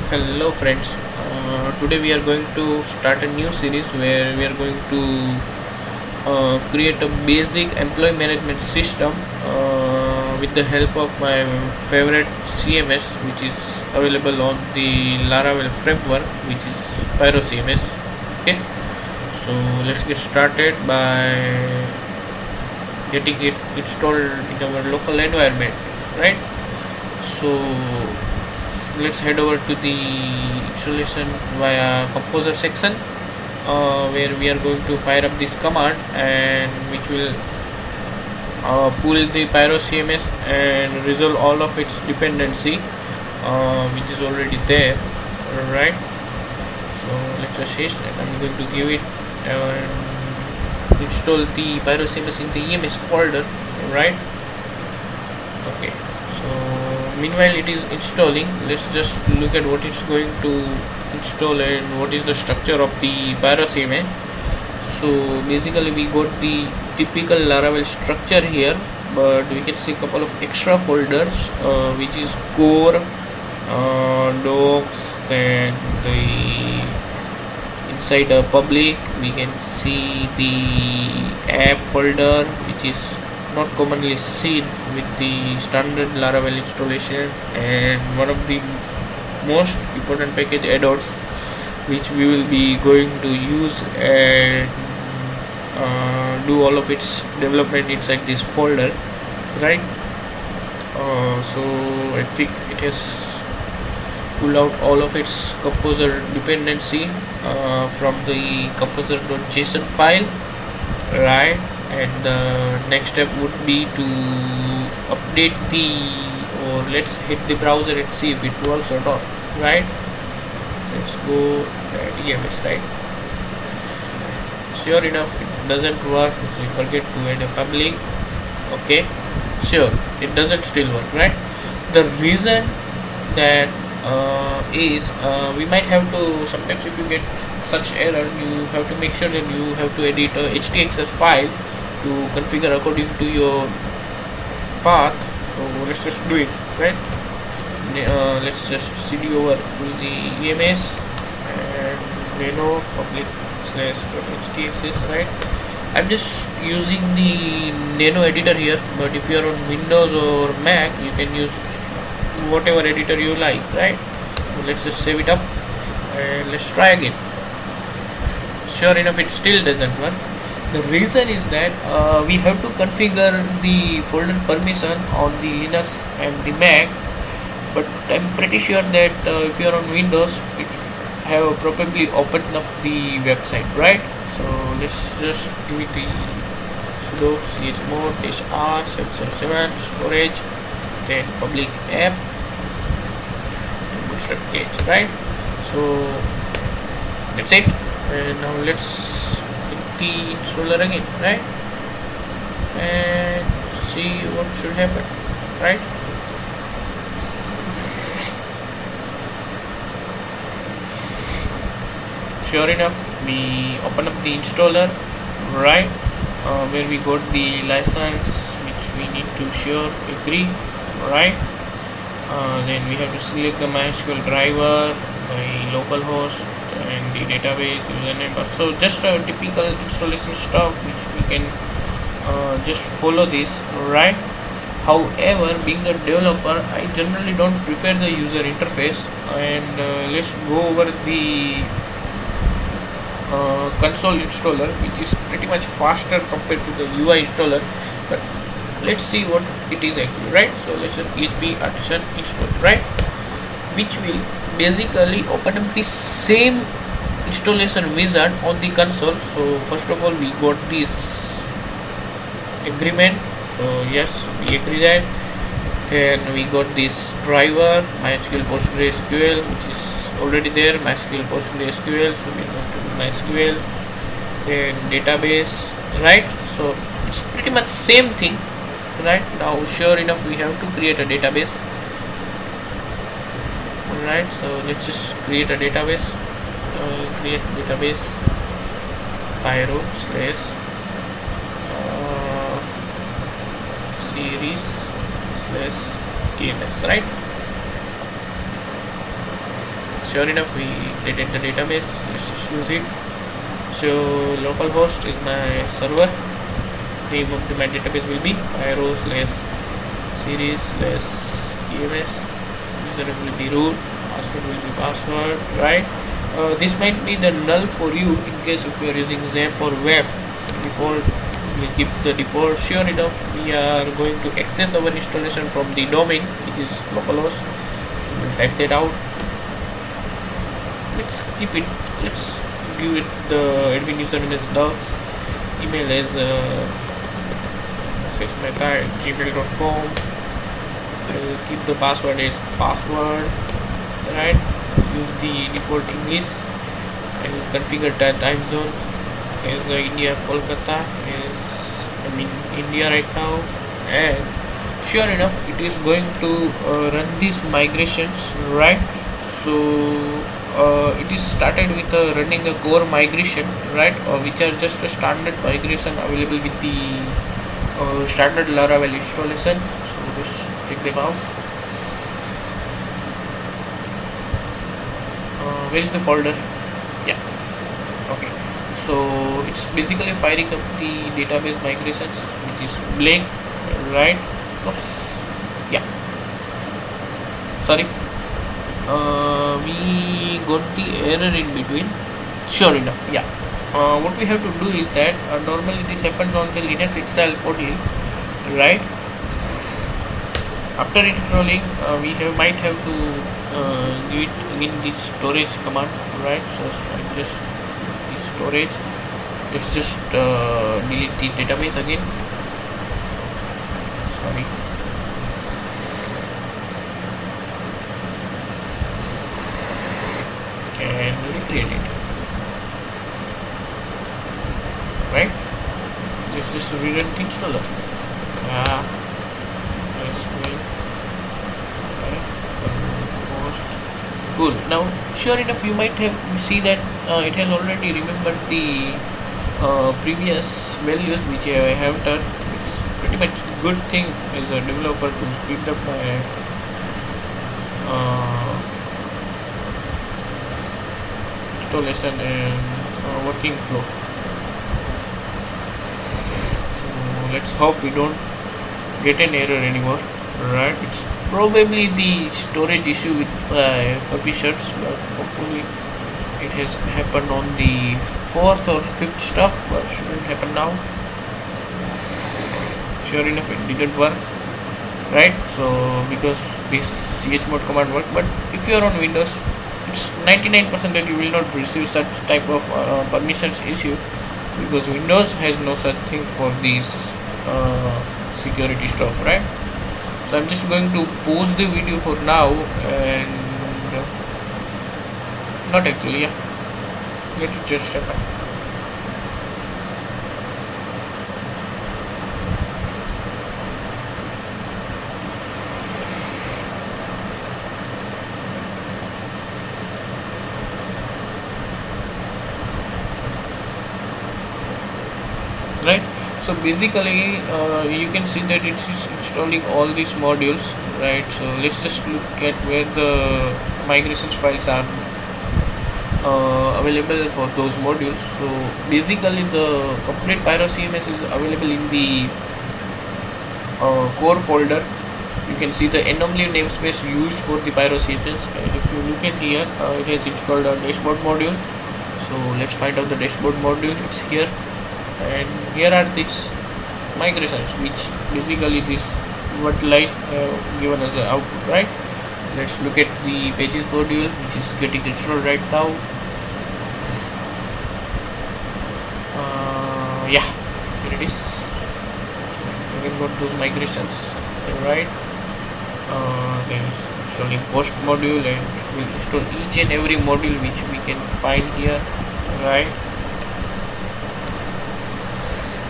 Hello friends, today we are going to start a new series where we are going to create a basic employee management system with the help of my favorite CMS, which is available on the Laravel framework, which is Pyro CMS. Okay, so let's get started by getting it installed in our local environment, right? So let's head over to the installation via composer section, where we are going to fire up this command and which will pull the Pyro CMS and resolve all of its dependency, which is already there, right? So let's assist, and I'm going to give it install the Pyro CMS in the EMS folder, right? Okay, so meanwhile it is installing, let's just look at what it's going to install and what is the structure of the Pyro CMS. So basically we got the typical Laravel structure here, but we can see a couple of extra folders, which is core, docs, then the inside the public we can see the app folder, which is not commonly seen with the standard Laravel installation, and one of the most important package add-ons which we will be going to use and do all of its development inside this folder, right? So I think it has pulled out all of its composer dependency from the composer.json file, right? And the next step would be to update the, or let's hit the browser and see if it works or not, right? Let's go at EMS, right? Sure enough, it doesn't work, so we forget to add a public. Okay, sure, it doesn't still work, right? The reason that is we might have to, sometimes if you get such error, you have to make sure that you have to edit a htaccess file to configure according to your path. So let's just do it, right? Let's just cd over to the EMS and nano public slash htaccess, right? I'm just using the nano editor here, but if you are on Windows or Mac, you can use whatever editor you like, right? So let's just save it up and let's try again. Sure enough, it still doesn't work. The reason is that we have to configure the folder permission on the Linux and the Mac, but I'm pretty sure that if you are on Windows, it have probably opened up the website, right? So let's just give it the sudo chmod -r777 storage, then public app and bootstrap page, right? So that's it, and now let's hit the installer again, right? And see what should happen, right? Sure enough, we open up the installer, right? Where we got the license which we need to sure agree, right? Then we have to select the MySQL driver, by localhost, and the database username. So just a typical installation stuff which we can just follow this, right? However, being a developer, I generally don't prefer the user interface, and let's go over the console installer, which is pretty much faster compared to the UI installer, but let's see what it is actually, right? So let's just php artisan install, right, which will basically open up the same installation wizard on the console. So first of all, we got this agreement, so yes, we agree that. Then we got this driver, MySQL PostgreSQL, which is already there, MySQL PostgreSQL, so we go to MySQL, then database, right? So it's pretty much same thing, right? Now sure enough, we have to create a database, right? So let's just create a database. Create database pyro slash series slash EMS, right? Sure enough, we created the database. Let's just use it. So localhost is my server. Name of my database will be pyro/series/ems. Username will be root. Password will be password. Right. This might be the null for you in case if you are using XAMPP or web. Default will keep the default. Sure enough, we are going to access our installation from the domain, which is localhost. We'll type that out. Let's keep it. Let's give it the admin username as docs. Email as meta@gmail.com. I'll keep the password as password. Right. Use the default English. I will configure the time zone as India Kolkata is India right now, and sure enough it is going to run these migrations, right? So it is started with running a core migration, right, which are just a standard migration available with the standard Laravel installation. So let's check them out. Where is the folder? Yeah, okay. So it's basically firing up the database migrations, which is blank, right? Oops. Yeah, sorry, we got the error in between. Sure enough, yeah. What we have to do is that normally this happens on the Linux itself only, right? After installing, we might have to give it in this storage command, right? So just this storage. Let's just delete the database again. Sorry. And recreate it. Right? Let's just rerun the installer. Cool. Now sure enough you might have see that it has already remembered the previous values which I have entered, which is pretty much good thing as a developer to speed up my installation and working flow. So let's hope we don't get an error anymore, right? It's probably the storage issue with publishers, but hopefully it has happened on the 4th or 5th stuff, but shouldn't happen now. Sure enough it didn't work, right? So because this chmod command worked, but if you are on Windows, it's 99% that you will not receive such type of permissions issue, because Windows has no such things for these security stuff, right? So I'm just going to pause the video for now, and not actually, yeah, let it just happen. Right, so basically you can see that it is installing all these modules, right? So let's just look at where the migrations files are available for those modules. So basically the complete PyroCMS is available in the core folder. You can see the anomaly namespace used for the PyroCMS, and if you look at here, it has installed a dashboard module. So let's find out the dashboard module. It's here, and here are these migrations, which basically this what line given as an output, right? Let's look at the pages module, which is getting installed right now. Yeah, here it is. So we got those migrations, right? Then it's installing post module, and it will install each and every module which we can find here, right?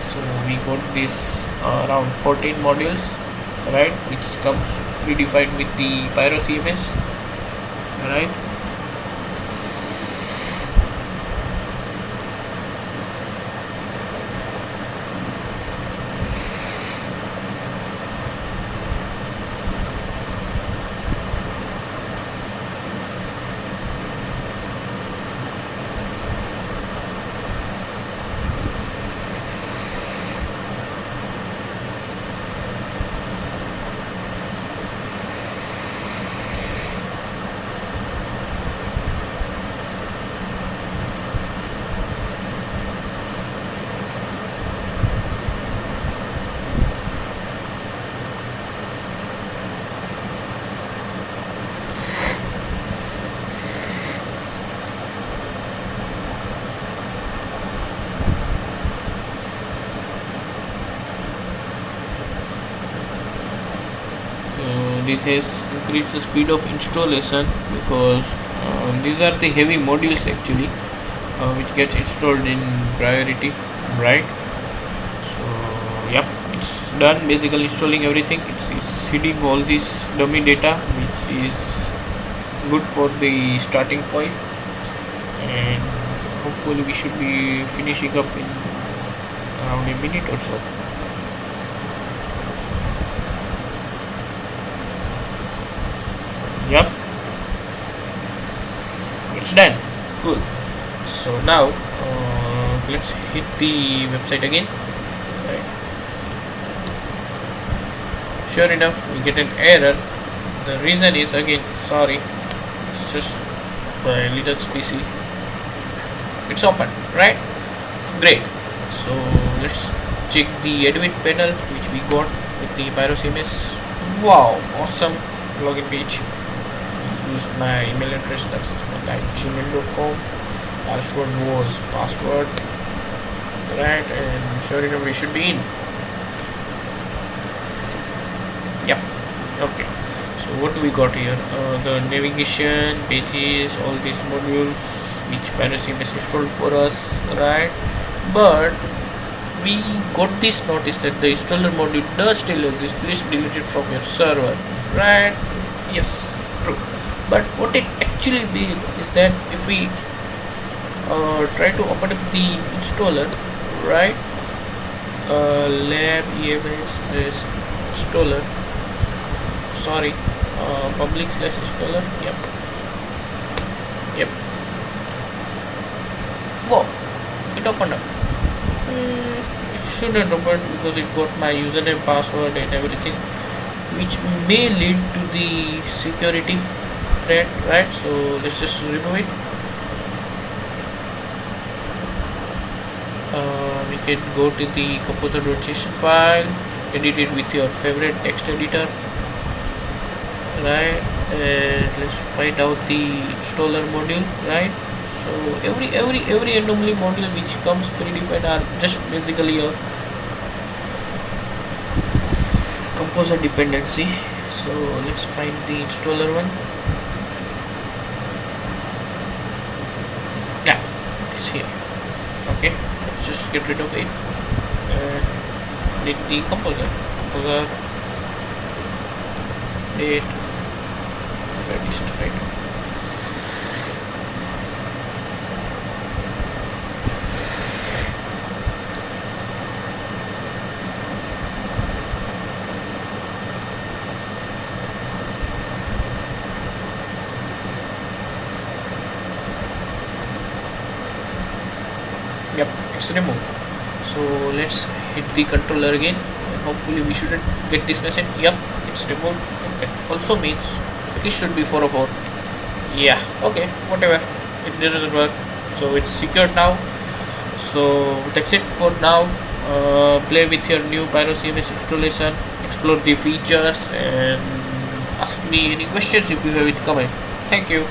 So we got this around 14 modules, right, which comes predefined with the PyroCMS, right? it has increased the speed of installation, because these are the heavy modules actually, which gets installed in priority, right? So yep, it's done basically installing everything. It's hitting all this dummy data, which is good for the starting point, and hopefully we should be finishing up in around a minute or so. Yep, it's done. Cool. So now let's hit the website again. Right. Sure enough, we get an error. The reason is, again, sorry, it's just my Linux PC. It's open, right? Great. So let's check the admin panel which we got with the PyroCMS. Wow, awesome login page. Used my email address, that's gmail.com. Password was password, right? And sure enough, we should be in. Yep. Okay. So what do we got here? The navigation pages, all these modules which PyroCMS installed for us, right? But we got this notice that the installer module does still exist. Please delete it from your server, right? Yes, true. But what it actually did is that if we try to open up the installer, right? Lab ems installer. Sorry, public / installer. Yep. Whoa, it opened up. It shouldn't open because it got my username, password, and everything, which may lead to the security threat, right? So let's just remove it. We can go to the composer.json file, edit it with your favorite text editor, right? And let's find out the installer module, right? So every anomaly module which comes predefined are just basically a composer dependency. So let's find the installer one. Yeah, it's here. Okay, let's just get rid of it and delete the composer date register, right? Yep, it's removed. So let's hit the controller again, and hopefully we shouldn't get this message. Yep, it's removed. That also means this should be 404. Yeah, okay, whatever, it doesn't work, so it's secured now. So that's it for now. Play with your new PyroCMS installation, explore the features, and ask me any questions if you have it comment. Thank you.